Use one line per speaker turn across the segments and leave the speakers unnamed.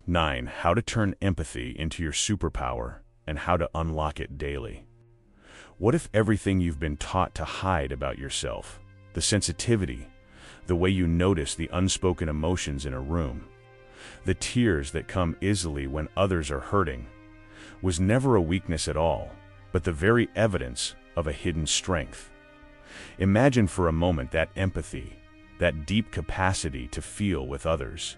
9. How to turn empathy into your superpower and how to unlock it daily. What if everything you've been taught to hide about yourself, the sensitivity, the way you notice the unspoken emotions in a room, the tears that come easily when others are hurting, was never a weakness at all, but the very evidence of a hidden strength? Imagine for a moment that empathy, that deep capacity to feel with others,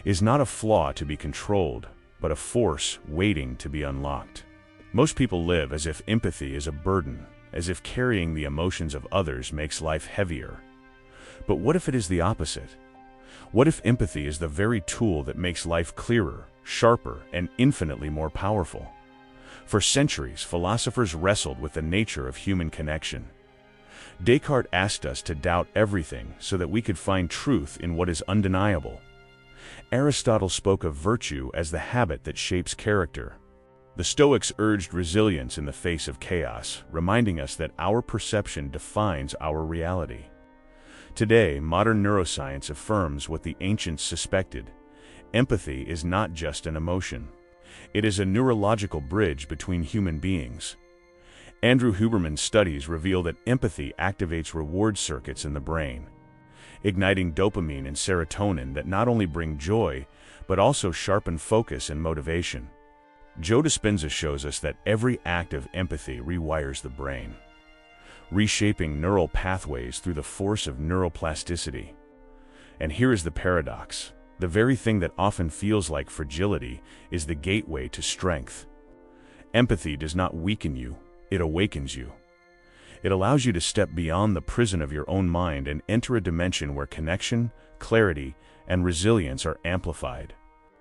is not a flaw to be controlled, but a force waiting to be unlocked. Most people live as if empathy is a burden, as if carrying the emotions of others makes life heavier. But what if it is the opposite? What if empathy is the very tool that makes life clearer, sharper, and infinitely more powerful? For centuries, philosophers wrestled with the nature of human connection. Descartes asked us to doubt everything so that we could find truth in what is undeniable. Aristotle spoke of virtue as the habit that shapes character. The Stoics urged resilience in the face of chaos, reminding us that our perception defines our reality. Today, modern neuroscience affirms what the ancients suspected. Empathy is not just an emotion. It is a neurological bridge between human beings. Andrew Huberman's studies reveal that empathy activates reward circuits in the brain, igniting dopamine and serotonin that not only bring joy, but also sharpen focus and motivation. Joe Dispenza shows us that every act of empathy rewires the brain, reshaping neural pathways through the force of neuroplasticity. And here is the paradox. The very thing that often feels like fragility is the gateway to strength. Empathy does not weaken you, it awakens you. It allows you to step beyond the prison of your own mind and enter a dimension where connection, clarity, and resilience are amplified.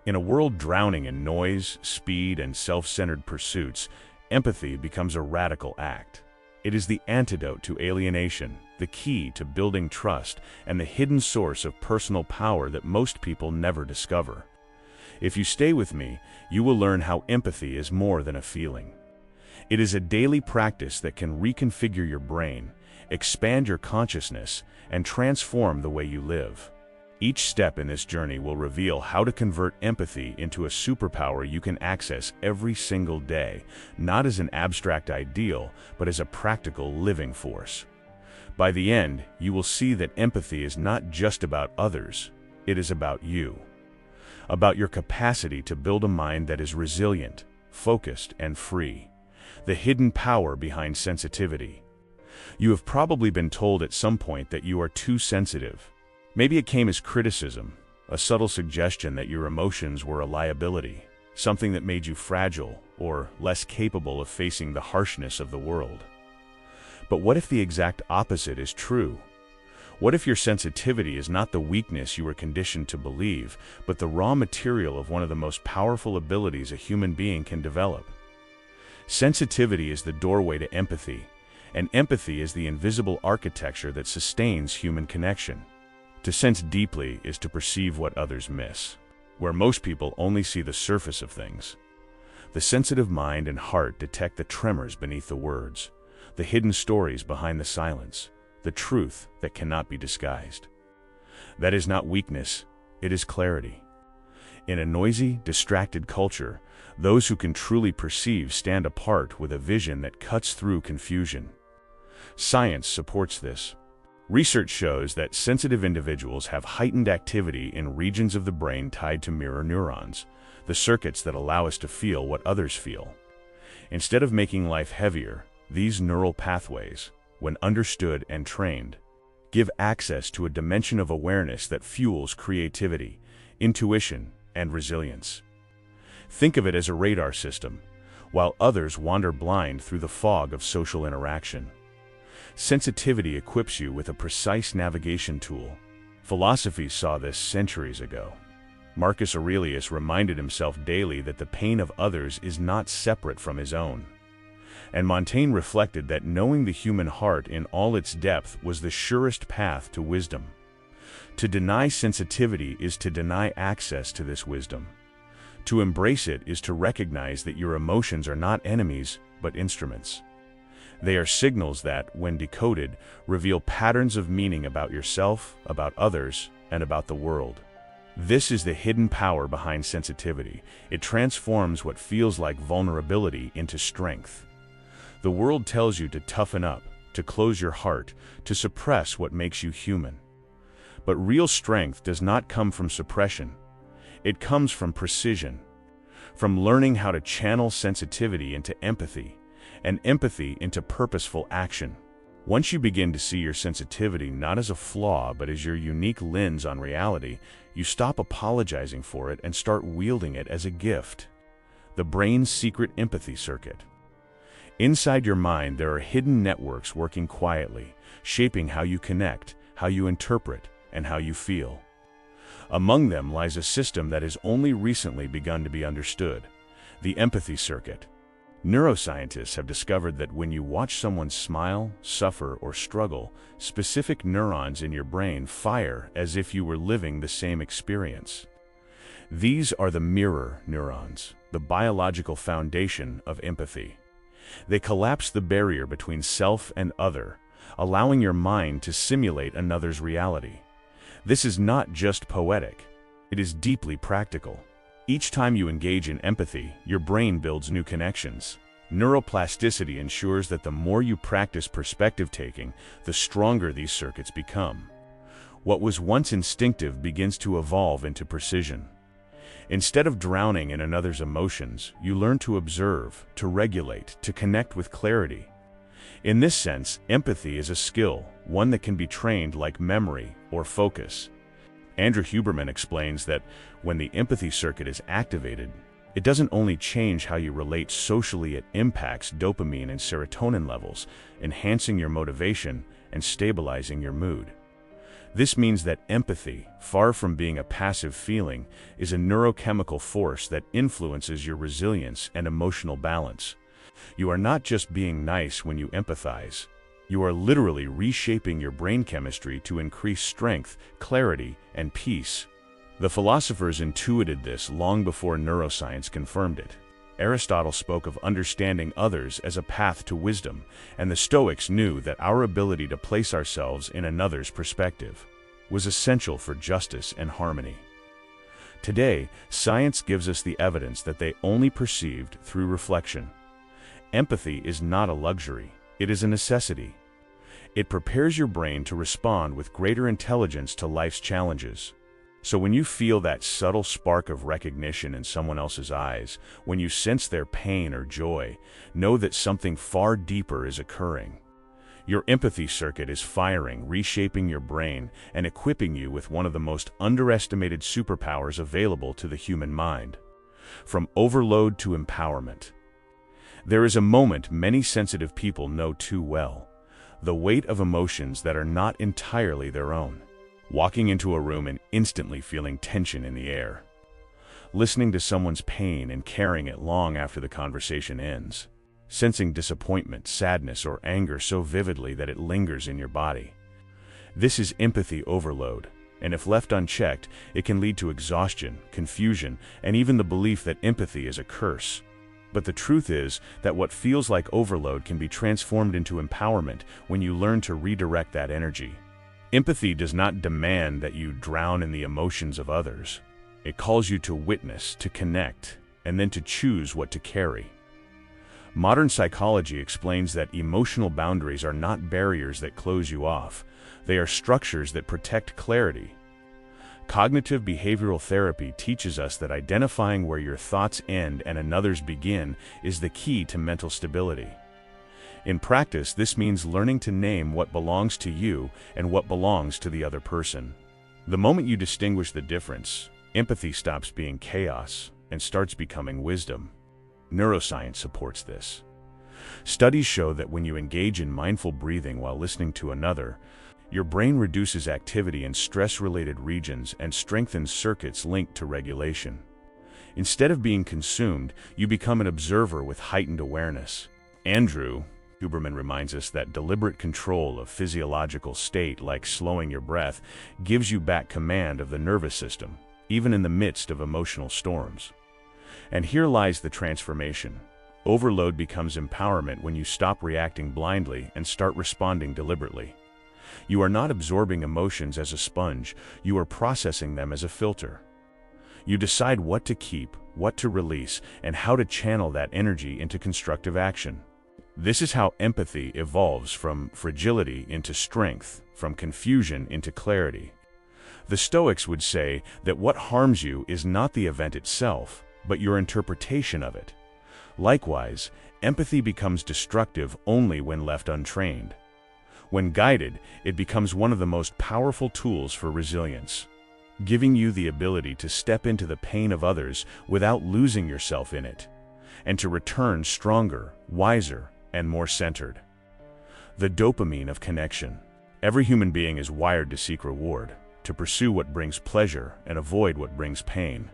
In a world drowning in noise, speed, and self-centered pursuits, empathy becomes a radical act. It is the antidote to alienation, the key to building trust, and the hidden source of personal power that most people never discover. If you stay with me, you will learn how empathy is more than a feeling. It is a daily practice that can reconfigure your brain, expand your consciousness, and transform the way you live. Each step in this journey will reveal how to convert empathy into a superpower you can access every single day, not as an abstract ideal, but as a practical living force. By the end, you will see that empathy is not just about others, it is about you. About your capacity to build a mind that is resilient, focused, and free. The hidden power behind sensitivity. You have probably been told at some point that you are too sensitive. Maybe it came as criticism, a subtle suggestion that your emotions were a liability, something that made you fragile or less capable of facing the harshness of the world. But what if the exact opposite is true? What if your sensitivity is not the weakness you were conditioned to believe, but the raw material of one of the most powerful abilities a human being can develop? Sensitivity is the doorway to empathy, and empathy is the invisible architecture that sustains human connection. To sense deeply is to perceive what others miss, where most people only see the surface of things. The sensitive mind and heart detect the tremors beneath the words, the hidden stories behind the silence, the truth that cannot be disguised. That is not weakness, it is clarity. In a noisy, distracted culture, those who can truly perceive stand apart with a vision that cuts through confusion. Science supports this. Research shows that sensitive individuals have heightened activity in regions of the brain tied to mirror neurons, the circuits that allow us to feel what others feel. Instead of making life heavier, these neural pathways, when understood and trained, give access to a dimension of awareness that fuels creativity, intuition, and resilience. Think of it as a radar system, while others wander blind through the fog of social interaction. Sensitivity equips you with a precise navigation tool. Philosophy saw this centuries ago. Marcus Aurelius reminded himself daily that the pain of others is not separate from his own. And Montaigne reflected that knowing the human heart in all its depth was the surest path to wisdom. To deny sensitivity is to deny access to this wisdom. To embrace it is to recognize that your emotions are not enemies, but instruments. They are signals that, when decoded, reveal patterns of meaning about yourself, about others, and about the world. This is the hidden power behind sensitivity. It transforms what feels like vulnerability into strength. The world tells you to toughen up, to close your heart, to suppress what makes you human. But real strength does not come from suppression. It comes from precision, from learning how to channel sensitivity into empathy, and empathy into purposeful action. Once you begin to see your sensitivity not as a flaw but as your unique lens on reality, you stop apologizing for it and start wielding it as a gift. The brain's secret empathy circuit. Inside your mind, there are hidden networks working quietly, shaping how you connect, how you interpret, and how you feel. Among them lies a system that has only recently begun to be understood: the empathy circuit. Neuroscientists have discovered that when you watch someone smile, suffer, or struggle, specific neurons in your brain fire as if you were living the same experience. These are the mirror neurons, the biological foundation of empathy. They collapse the barrier between self and other, allowing your mind to simulate another's reality. This is not just poetic, it is deeply practical. Each time you engage in empathy, your brain builds new connections. Neuroplasticity ensures that the more you practice perspective-taking, the stronger these circuits become. What was once instinctive begins to evolve into precision. Instead of drowning in another's emotions, you learn to observe, to regulate, to connect with clarity. In this sense, empathy is a skill, one that can be trained like memory or focus. Andrew Huberman explains that when the empathy circuit is activated, it doesn't only change how you relate socially, it impacts dopamine and serotonin levels, enhancing your motivation and stabilizing your mood. This means that empathy, far from being a passive feeling, is a neurochemical force that influences your resilience and emotional balance. You are not just being nice when you empathize. You are literally reshaping your brain chemistry to increase strength, clarity, and peace. The philosophers intuited this long before neuroscience confirmed it. Aristotle spoke of understanding others as a path to wisdom, and the Stoics knew that our ability to place ourselves in another's perspective was essential for justice and harmony. Today, science gives us the evidence that they only perceived through reflection. Empathy is not a luxury, it is a necessity. It prepares your brain to respond with greater intelligence to life's challenges. So when you feel that subtle spark of recognition in someone else's eyes, when you sense their pain or joy, know that something far deeper is occurring. Your empathy circuit is firing, reshaping your brain, and equipping you with one of the most underestimated superpowers available to the human mind. From overload to empowerment. There is a moment many sensitive people know too well: the weight of emotions that are not entirely their own. Walking into a room and instantly feeling tension in the air. Listening to someone's pain and carrying it long after the conversation ends. Sensing disappointment, sadness, or anger so vividly that it lingers in your body. This is empathy overload, and if left unchecked, it can lead to exhaustion, confusion, and even the belief that empathy is a curse. But the truth is that what feels like overload can be transformed into empowerment when you learn to redirect that energy. Empathy does not demand that you drown in the emotions of others. It calls you to witness, to connect, and then to choose what to carry. Modern psychology explains that emotional boundaries are not barriers that close you off. They are structures that protect clarity. Cognitive behavioral therapy teaches us that identifying where your thoughts end and another's begin is the key to mental stability. In practice, this means learning to name what belongs to you and what belongs to the other person. The moment you distinguish the difference, empathy stops being chaos and starts becoming wisdom. Neuroscience supports this. Studies show that when you engage in mindful breathing while listening to another, your brain reduces activity in stress-related regions and strengthens circuits linked to regulation. Instead of being consumed, you become an observer with heightened awareness. Andrew Huberman reminds us that deliberate control of physiological state, like slowing your breath, gives you back command of the nervous system, even in the midst of emotional storms. And here lies the transformation. Overload becomes empowerment when you stop reacting blindly and start responding deliberately. You are not absorbing emotions as a sponge, you are processing them as a filter. You decide what to keep, what to release, and how to channel that energy into constructive action. This is how empathy evolves from fragility into strength, from confusion into clarity. The Stoics would say that what harms you is not the event itself, but your interpretation of it. Likewise, empathy becomes destructive only when left untrained. When guided, it becomes one of the most powerful tools for resilience, giving you the ability to step into the pain of others without losing yourself in it, and to return stronger, wiser, and more centered. The dopamine of connection. Every human being is wired to seek reward, to pursue what brings pleasure and avoid what brings pain.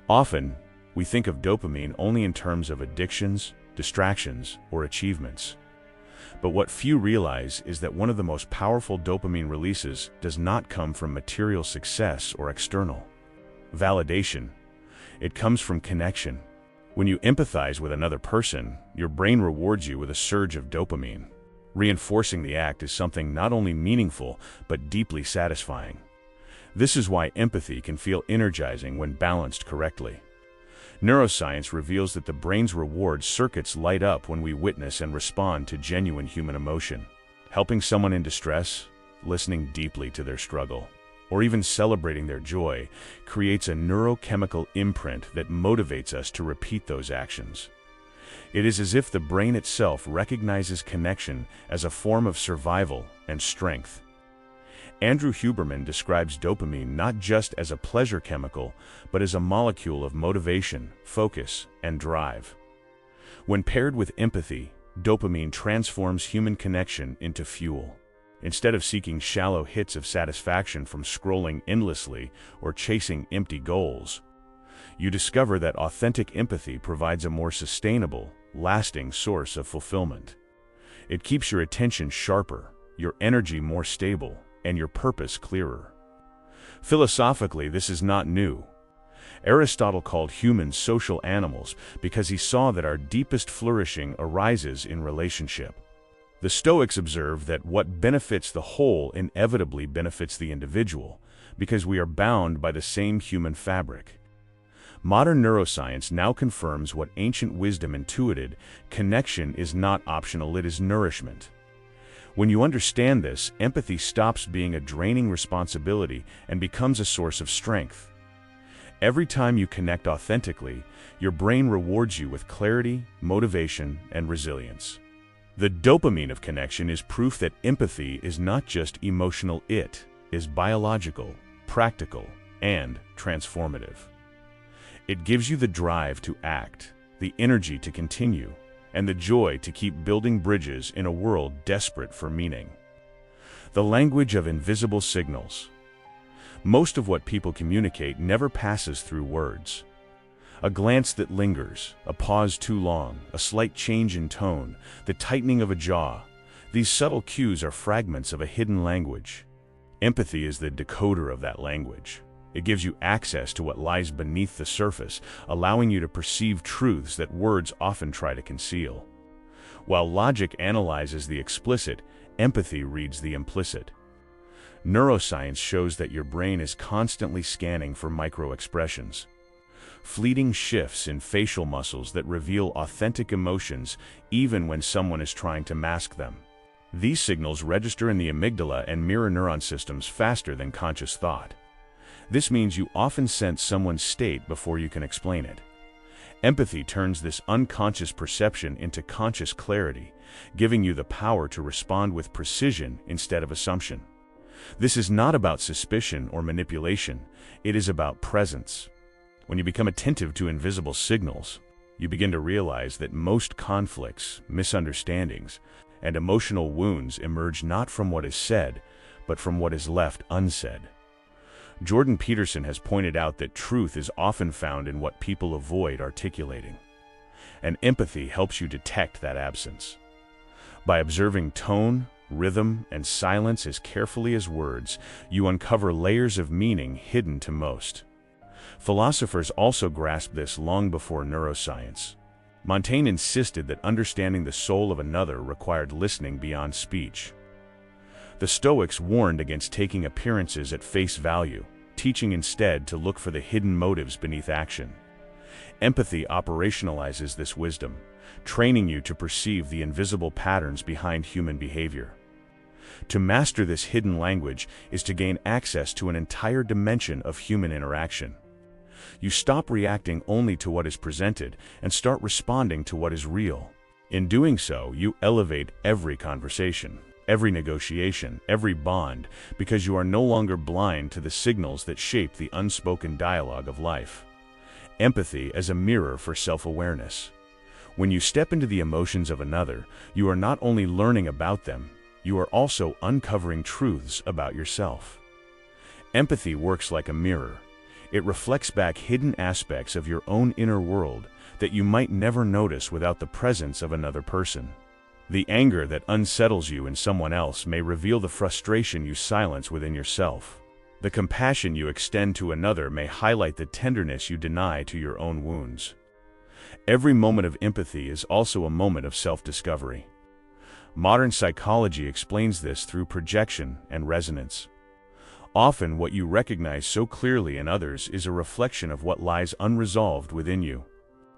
Often, we think of dopamine only in terms of addictions, distractions, or achievements. But what few realize is that one of the most powerful dopamine releases does not come from material success or external validation. It comes from connection. When you empathize with another person, your brain rewards you with a surge of dopamine. Reinforcing the act is something not only meaningful, but deeply satisfying. This is why empathy can feel energizing when balanced correctly. Neuroscience reveals that the brain's reward circuits light up when we witness and respond to genuine human emotion. Helping someone in distress, listening deeply to their struggle, or even celebrating their joy creates a neurochemical imprint that motivates us to repeat those actions. It is as if the brain itself recognizes connection as a form of survival and strength. Andrew Huberman describes dopamine not just as a pleasure chemical, but as a molecule of motivation, focus, and drive. When paired with empathy, dopamine transforms human connection into fuel. Instead of seeking shallow hits of satisfaction from scrolling endlessly or chasing empty goals, you discover that authentic empathy provides a more sustainable, lasting source of fulfillment. It keeps your attention sharper, your energy more stable, and your purpose clearer. Philosophically, this is not new. Aristotle called humans social animals because he saw that our deepest flourishing arises in relationship. The Stoics observe that what benefits the whole inevitably benefits the individual, because we are bound by the same human fabric. Modern neuroscience now confirms what ancient wisdom intuited: connection is not optional, it is nourishment. When you understand this, empathy stops being a draining responsibility and becomes a source of strength. Every time you connect authentically, your brain rewards you with clarity, motivation, and resilience. The dopamine of connection is proof that empathy is not just emotional, it is biological, practical, and transformative. It gives you the drive to act, the energy to continue, and the joy to keep building bridges in a world desperate for meaning. The language of invisible signals. Most of what people communicate never passes through words. A glance that lingers, a pause too long, a slight change in tone, the tightening of a jaw. These subtle cues are fragments of a hidden language. Empathy is the decoder of that language. It gives you access to what lies beneath the surface, allowing you to perceive truths that words often try to conceal. While logic analyzes the explicit, empathy reads the implicit. Neuroscience shows that your brain is constantly scanning for micro-expressions, fleeting shifts in facial muscles that reveal authentic emotions even when someone is trying to mask them. These signals register in the amygdala and mirror neuron systems faster than conscious thought. This means you often sense someone's state before you can explain it. Empathy turns this unconscious perception into conscious clarity, giving you the power to respond with precision instead of assumption. This is not about suspicion or manipulation, it is about presence. When you become attentive to invisible signals, you begin to realize that most conflicts, misunderstandings, and emotional wounds emerge not from what is said, but from what is left unsaid. Jordan Peterson has pointed out that truth is often found in what people avoid articulating, and empathy helps you detect that absence. By observing tone, rhythm, and silence as carefully as words, you uncover layers of meaning hidden to most. Philosophers also grasped this long before neuroscience. Montaigne insisted that understanding the soul of another required listening beyond speech. The Stoics warned against taking appearances at face value, teaching instead to look for the hidden motives beneath action. Empathy operationalizes this wisdom, training you to perceive the invisible patterns behind human behavior. To master this hidden language is to gain access to an entire dimension of human interaction. You stop reacting only to what is presented and start responding to what is real. In doing so, you elevate every conversation, every negotiation, every bond, because you are no longer blind to the signals that shape the unspoken dialogue of life. Empathy as a mirror for self-awareness. When you step into the emotions of another, you are not only learning about them, you are also uncovering truths about yourself. Empathy works like a mirror. It reflects back hidden aspects of your own inner world that you might never notice without the presence of another person. The anger that unsettles you in someone else may reveal the frustration you silence within yourself. The compassion you extend to another may highlight the tenderness you deny to your own wounds. Every moment of empathy is also a moment of self-discovery. Modern psychology explains this through projection and resonance. Often, what you recognize so clearly in others is a reflection of what lies unresolved within you.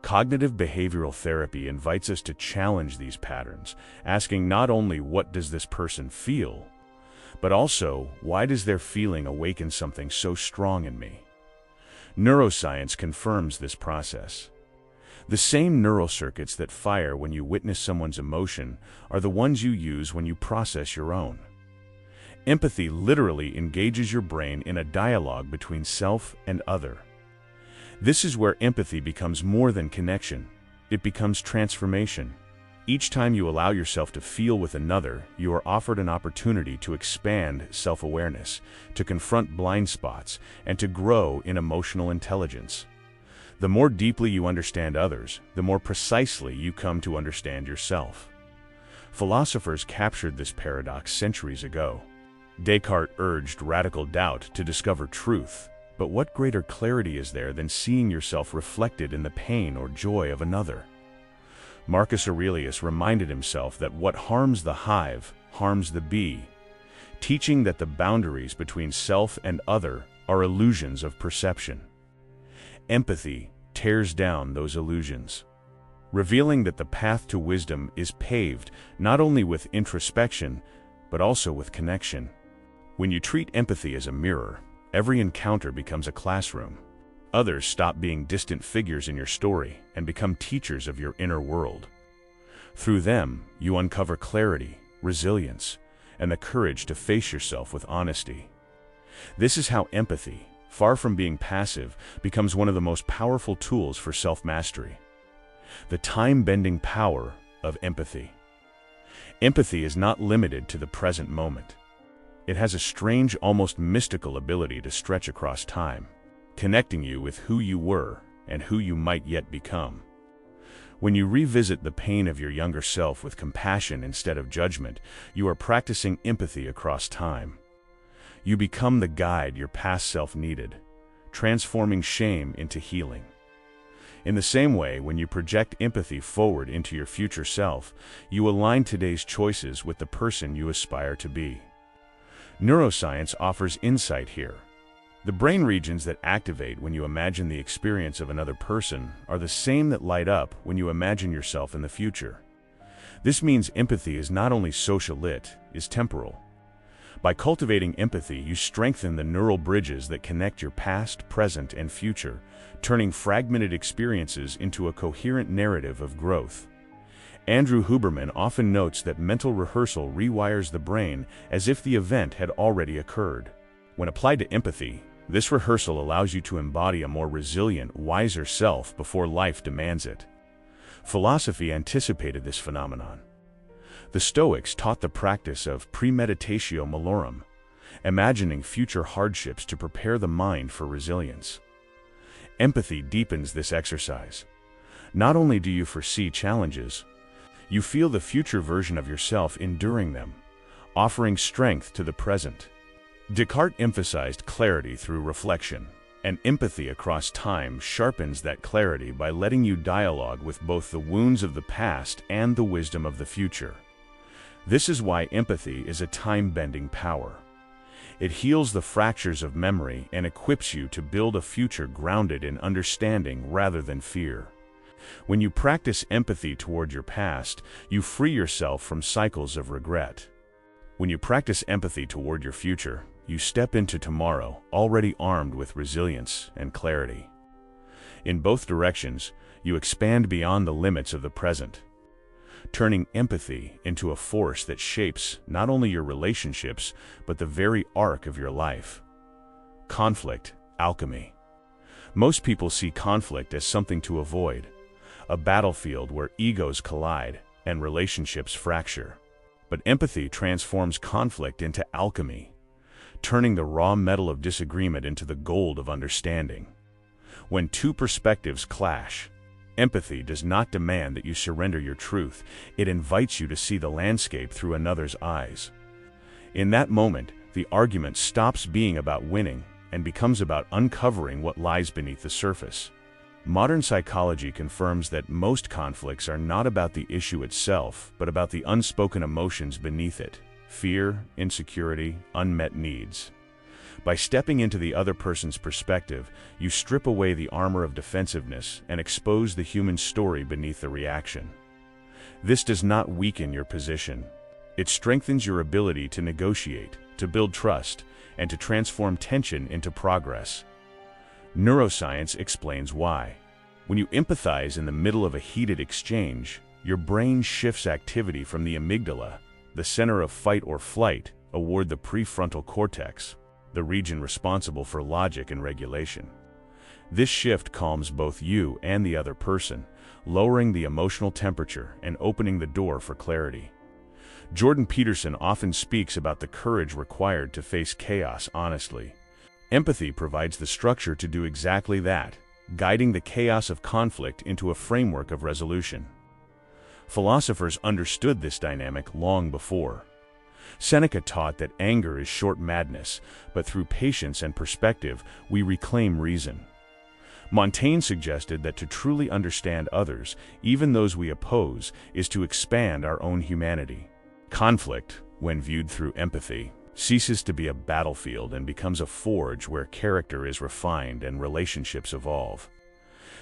Cognitive behavioral therapy invites us to challenge these patterns, asking not only what does this person feel, but also why does their feeling awaken something so strong in me? Neuroscience confirms this process. The same neural circuits that fire when you witness someone's emotion are the ones you use when you process your own. Empathy literally engages your brain in a dialogue between self and other. This is where empathy becomes more than connection. It becomes transformation. Each time you allow yourself to feel with another, you are offered an opportunity to expand self-awareness, to confront blind spots, and to grow in emotional intelligence. The more deeply you understand others, the more precisely you come to understand yourself. Philosophers captured this paradox centuries ago. Descartes urged radical doubt to discover truth, but what greater clarity is there than seeing yourself reflected in the pain or joy of another? Marcus Aurelius reminded himself that what harms the hive harms the bee, teaching that the boundaries between self and other are illusions of perception. Empathy tears down those illusions, revealing that the path to wisdom is paved not only with introspection, but also with connection. When you treat empathy as a mirror, every encounter becomes a classroom. Others stop being distant figures in your story and become teachers of your inner world. Through them, you uncover clarity, resilience, and the courage to face yourself with honesty. This is how empathy, far from being passive, becomes one of the most powerful tools for self-mastery. The time-bending power of empathy. Empathy is not limited to the present moment. It has a strange, almost mystical ability to stretch across time, connecting you with who you were and who you might yet become. When you revisit the pain of your younger self with compassion instead of judgment, you are practicing empathy across time. You become the guide your past self needed, transforming shame into healing. In the same way, when you project empathy forward into your future self, you align today's choices with the person you aspire to be. Neuroscience offers insight here. The brain regions that activate when you imagine the experience of another person are the same that light up when you imagine yourself in the future. This means empathy is not only social, it is temporal. By cultivating empathy, you strengthen the neural bridges that connect your past, present, and future, turning fragmented experiences into a coherent narrative of growth. Andrew Huberman often notes that mental rehearsal rewires the brain as if the event had already occurred. When applied to empathy, this rehearsal allows you to embody a more resilient, wiser self before life demands it. Philosophy anticipated this phenomenon. The Stoics taught the practice of premeditatio malorum, imagining future hardships to prepare the mind for resilience. Empathy deepens this exercise. Not only do you foresee challenges, you feel the future version of yourself enduring them, offering strength to the present. Descartes emphasized clarity through reflection, and empathy across time sharpens that clarity by letting you dialogue with both the wounds of the past and the wisdom of the future. This is why empathy is a time-bending power. It heals the fractures of memory and equips you to build a future grounded in understanding rather than fear. When you practice empathy toward your past, you free yourself from cycles of regret. When you practice empathy toward your future, you step into tomorrow already armed with resilience and clarity. In both directions, you expand beyond the limits of the present, turning empathy into a force that shapes not only your relationships, but the very arc of your life. Conflict, alchemy. Most people see conflict as something to avoid, a battlefield where egos collide and relationships fracture. But empathy transforms conflict into alchemy, turning the raw metal of disagreement into the gold of understanding. When two perspectives clash, empathy does not demand that you surrender your truth. It invites you to see the landscape through another's eyes. In that moment, the argument stops being about winning and becomes about uncovering what lies beneath the surface. Modern psychology confirms that most conflicts are not about the issue itself, but about the unspoken emotions beneath it: fear, insecurity, unmet needs. By stepping into the other person's perspective, you strip away the armor of defensiveness and expose the human story beneath the reaction. This does not weaken your position. It strengthens your ability to negotiate, to build trust, and to transform tension into progress. Neuroscience explains why. When you empathize in the middle of a heated exchange, your brain shifts activity from the amygdala, the center of fight or flight, toward the prefrontal cortex, the region responsible for logic and regulation. This shift calms both you and the other person, lowering the emotional temperature and opening the door for clarity. Jordan Peterson often speaks about the courage required to face chaos honestly. Empathy provides the structure to do exactly that, guiding the chaos of conflict into a framework of resolution. Philosophers understood this dynamic long before. Seneca taught that anger is short madness, but through patience and perspective, we reclaim reason. Montaigne suggested that to truly understand others, even those we oppose, is to expand our own humanity. Conflict, when viewed through empathy, ceases to be a battlefield and becomes a forge where character is refined and relationships evolve.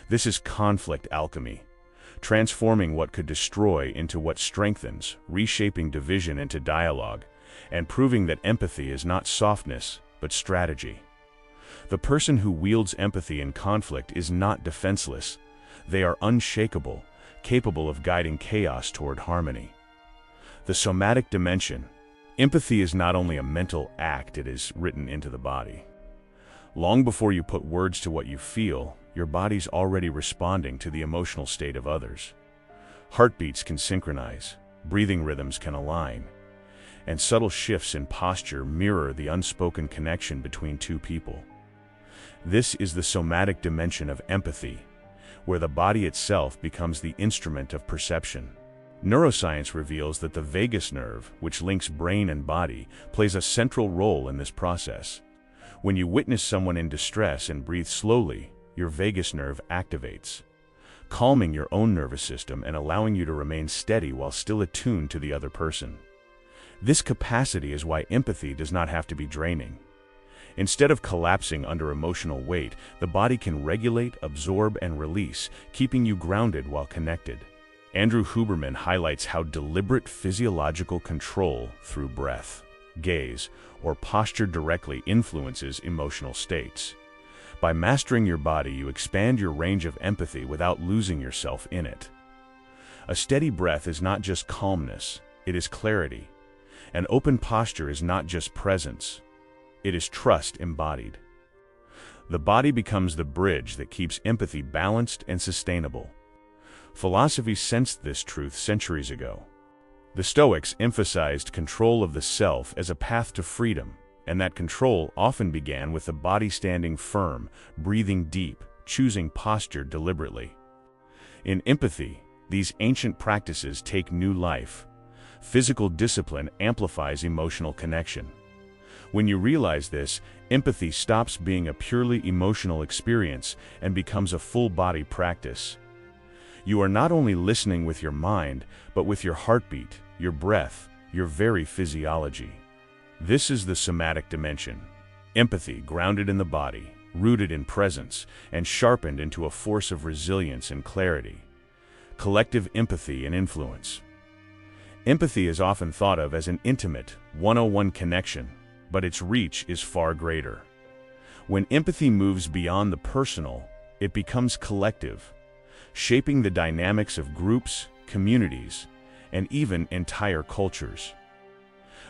This is conflict alchemy, transforming what could destroy into what strengthens, reshaping division into dialogue, and proving that empathy is not softness, but strategy. The person who wields empathy in conflict is not defenseless. They are unshakable, capable of guiding chaos toward harmony. The somatic dimension. Empathy is not only a mental act, it is written into the body. Long before you put words to what you feel, your body's already responding to the emotional state of others. Heartbeats can synchronize, breathing rhythms can align, and subtle shifts in posture mirror the unspoken connection between two people. This is the somatic dimension of empathy, where the body itself becomes the instrument of perception. Neuroscience reveals that the vagus nerve, which links brain and body, plays a central role in this process. When you witness someone in distress and breathe slowly, your vagus nerve activates, calming your own nervous system and allowing you to remain steady while still attuned to the other person. This capacity is why empathy does not have to be draining. Instead of collapsing under emotional weight, the body can regulate, absorb, and release, keeping you grounded while connected. Andrew Huberman highlights how deliberate physiological control through breath, gaze, or posture directly influences emotional states. By mastering your body, you expand your range of empathy without losing yourself in it. A steady breath is not just calmness, it is clarity. An open posture is not just presence, it is trust embodied. The body becomes the bridge that keeps empathy balanced and sustainable. Philosophy sensed this truth centuries ago. The Stoics emphasized control of the self as a path to freedom, and that control often began with the body standing firm, breathing deep, choosing posture deliberately. In empathy, these ancient practices take new life. Physical discipline amplifies emotional connection. When you realize this, empathy stops being a purely emotional experience and becomes a full-body practice. You are not only listening with your mind, but with your heartbeat, your breath, your very physiology. This is the somatic dimension. Empathy grounded in the body, rooted in presence, and sharpened into a force of resilience and clarity. Collective empathy and influence. Empathy is often thought of as an intimate, one-on-one connection, but its reach is far greater. When empathy moves beyond the personal, it becomes collective, shaping the dynamics of groups, communities, and even entire cultures.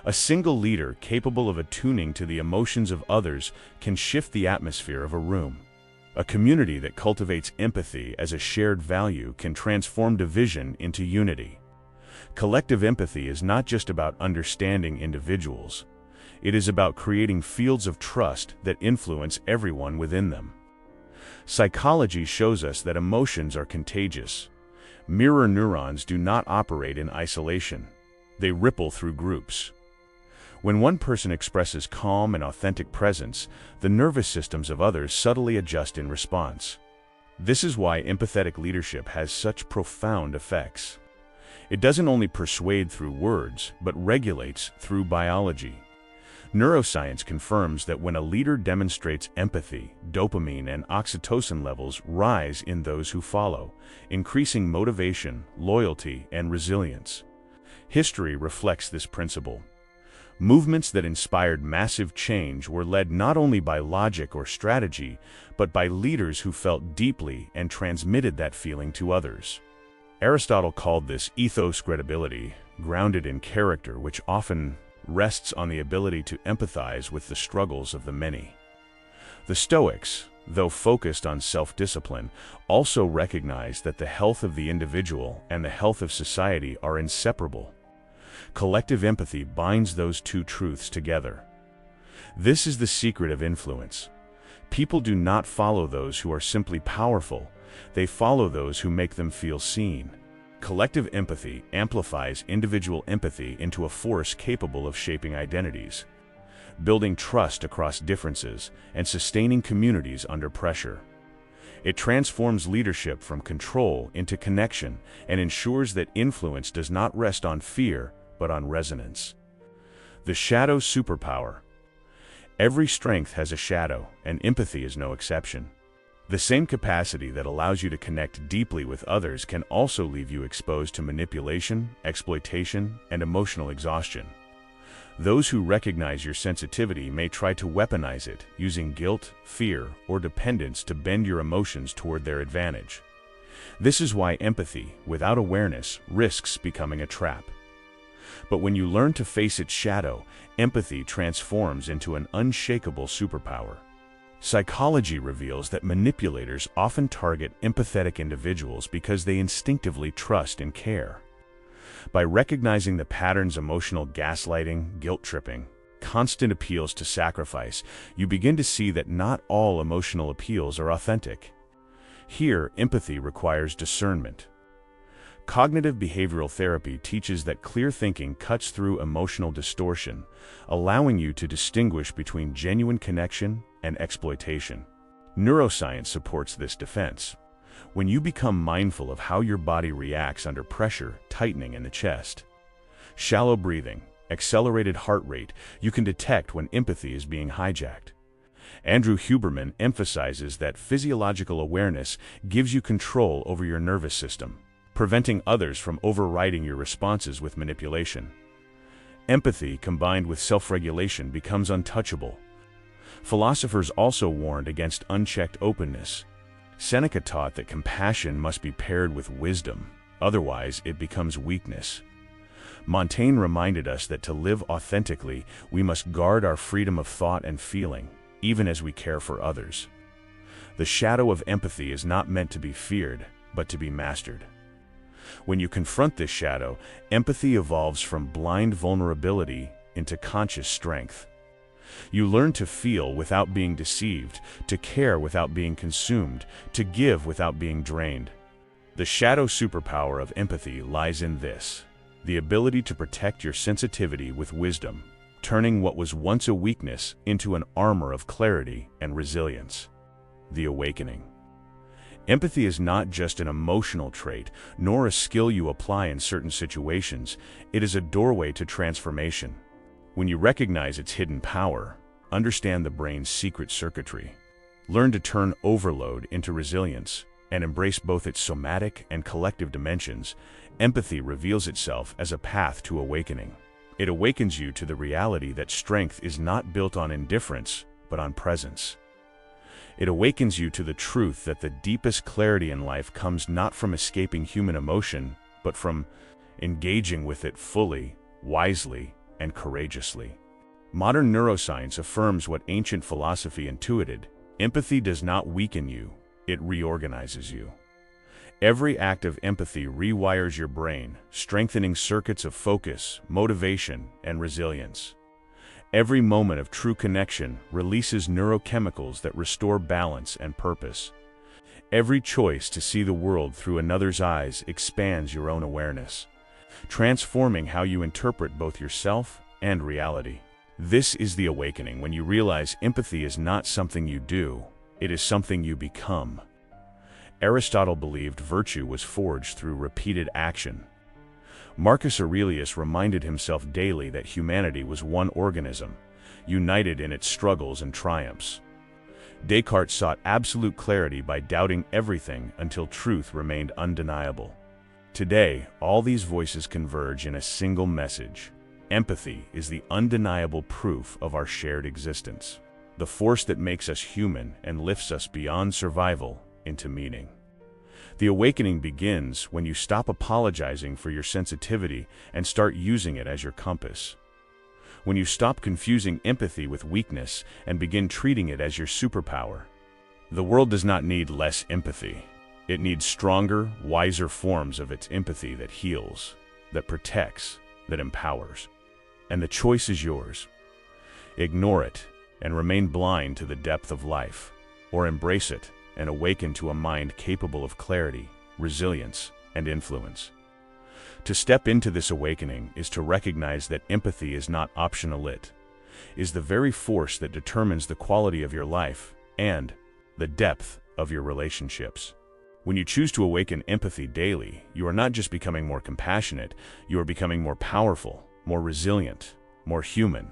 A single leader capable of attuning to the emotions of others can shift the atmosphere of a room. A community that cultivates empathy as a shared value can transform division into unity. Collective empathy is not just about understanding individuals. It is about creating fields of trust that influence everyone within them. Psychology shows us that emotions are contagious. Mirror neurons do not operate in isolation. They ripple through groups. When one person expresses calm and authentic presence, the nervous systems of others subtly adjust in response. This is why empathetic leadership has such profound effects. It doesn't only persuade through words, but regulates through biology. Neuroscience confirms that when a leader demonstrates empathy, dopamine and oxytocin levels rise in those who follow, increasing motivation, loyalty, and resilience. History reflects this principle. Movements that inspired massive change were led not only by logic or strategy, but by leaders who felt deeply and transmitted that feeling to others. Aristotle called this ethos credibility, grounded in character, which often rests on the ability to empathize with the struggles of the many. The Stoics, though focused on self-discipline, also recognized that the health of the individual and the health of society are inseparable. Collective empathy binds those two truths together. This is the secret of influence. People do not follow those who are simply powerful. They follow those who make them feel seen. Collective empathy amplifies individual empathy into a force capable of shaping identities, building trust across differences, and sustaining communities under pressure. It transforms leadership from control into connection and ensures that influence does not rest on fear, but on resonance. The shadow superpower. Every strength has a shadow, and empathy is no exception. The same capacity that allows you to connect deeply with others can also leave you exposed to manipulation, exploitation, and emotional exhaustion. Those who recognize your sensitivity may try to weaponize it, using guilt, fear, or dependence to bend your emotions toward their advantage. This is why empathy, without awareness, risks becoming a trap. But when you learn to face its shadow, empathy transforms into an unshakable superpower. Psychology reveals that manipulators often target empathetic individuals because they instinctively trust and care. By recognizing the patterns of emotional gaslighting, guilt-tripping, constant appeals to sacrifice, you begin to see that not all emotional appeals are authentic. Here, empathy requires discernment. Cognitive behavioral therapy teaches that clear thinking cuts through emotional distortion, allowing you to distinguish between genuine connection and exploitation. Neuroscience supports this defense. When you become mindful of how your body reacts under pressure, tightening in the chest, shallow breathing, accelerated heart rate, you can detect when empathy is being hijacked. Andrew Huberman emphasizes that physiological awareness gives you control over your nervous system, preventing others from overriding your responses with manipulation. Empathy combined with self-regulation becomes untouchable. Philosophers also warned against unchecked openness. Seneca taught that compassion must be paired with wisdom, otherwise it becomes weakness. Montaigne reminded us that to live authentically, we must guard our freedom of thought and feeling, even as we care for others. The shadow of empathy is not meant to be feared, but to be mastered. When you confront this shadow, empathy evolves from blind vulnerability into conscious strength. You learn to feel without being deceived, to care without being consumed, to give without being drained. The shadow superpower of empathy lies in this: the ability to protect your sensitivity with wisdom, turning what was once a weakness into an armor of clarity and resilience. The awakening. Empathy is not just an emotional trait, nor a skill you apply in certain situations. It is a doorway to transformation. When you recognize its hidden power, understand the brain's secret circuitry, learn to turn overload into resilience, and embrace both its somatic and collective dimensions, empathy reveals itself as a path to awakening. It awakens you to the reality that strength is not built on indifference, but on presence. It awakens you to the truth that the deepest clarity in life comes not from escaping human emotion, but from engaging with it fully, wisely, and courageously. Modern neuroscience affirms what ancient philosophy intuited: empathy does not weaken you, it reorganizes you. Every act of empathy rewires your brain, strengthening circuits of focus, motivation, and resilience. Every moment of true connection releases neurochemicals that restore balance and purpose. Every choice to see the world through another's eyes expands your own awareness, transforming how you interpret both yourself and reality. This is the awakening, when you realize empathy is not something you do, it is something you become. Aristotle believed virtue was forged through repeated action. Marcus Aurelius reminded himself daily that humanity was one organism, united in its struggles and triumphs. Descartes sought absolute clarity by doubting everything until truth remained undeniable. Today, all these voices converge in a single message: empathy is the undeniable proof of our shared existence, the force that makes us human and lifts us beyond survival into meaning. The awakening begins when you stop apologizing for your sensitivity and start using it as your compass. When you stop confusing empathy with weakness and begin treating it as your superpower. The world does not need less empathy. It needs stronger, wiser forms of its empathy that heals, that protects, that empowers. And the choice is yours. Ignore it and remain blind to the depth of life, or embrace it and awaken to a mind capable of clarity, resilience, and influence. To step into this awakening is to recognize that empathy is not optional. It is the very force that determines the quality of your life and the depth of your relationships. When you choose to awaken empathy daily, you are not just becoming more compassionate, you are becoming more powerful, more resilient, more human.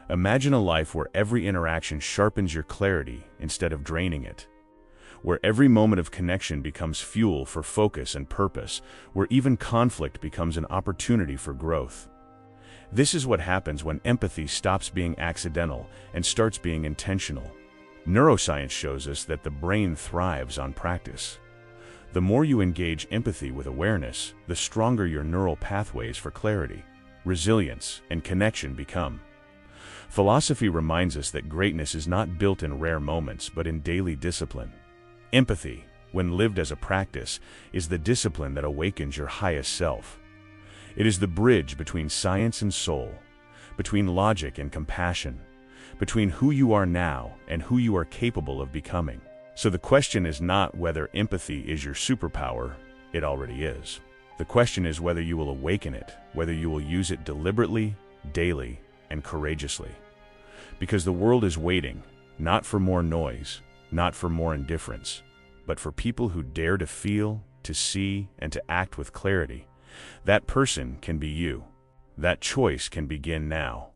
Imagine a life where every interaction sharpens your clarity instead of draining it, where every moment of connection becomes fuel for focus and purpose, where even conflict becomes an opportunity for growth. This is what happens when empathy stops being accidental and starts being intentional. Neuroscience shows us that the brain thrives on practice. The more you engage empathy with awareness, the stronger your neural pathways for clarity, resilience, and connection become. Philosophy reminds us that greatness is not built in rare moments, but in daily discipline. Empathy, when lived as a practice, is the discipline that awakens your highest self. It is the bridge between science and soul, between logic and compassion, between who you are now and who you are capable of becoming. So the question is not whether empathy is your superpower, it already is. The question is whether you will awaken it, whether you will use it deliberately, daily, and courageously. Because the world is waiting, not for more noise, not for more indifference, but for people who dare to feel, to see, and to act with clarity. That person can be you. That choice can begin now.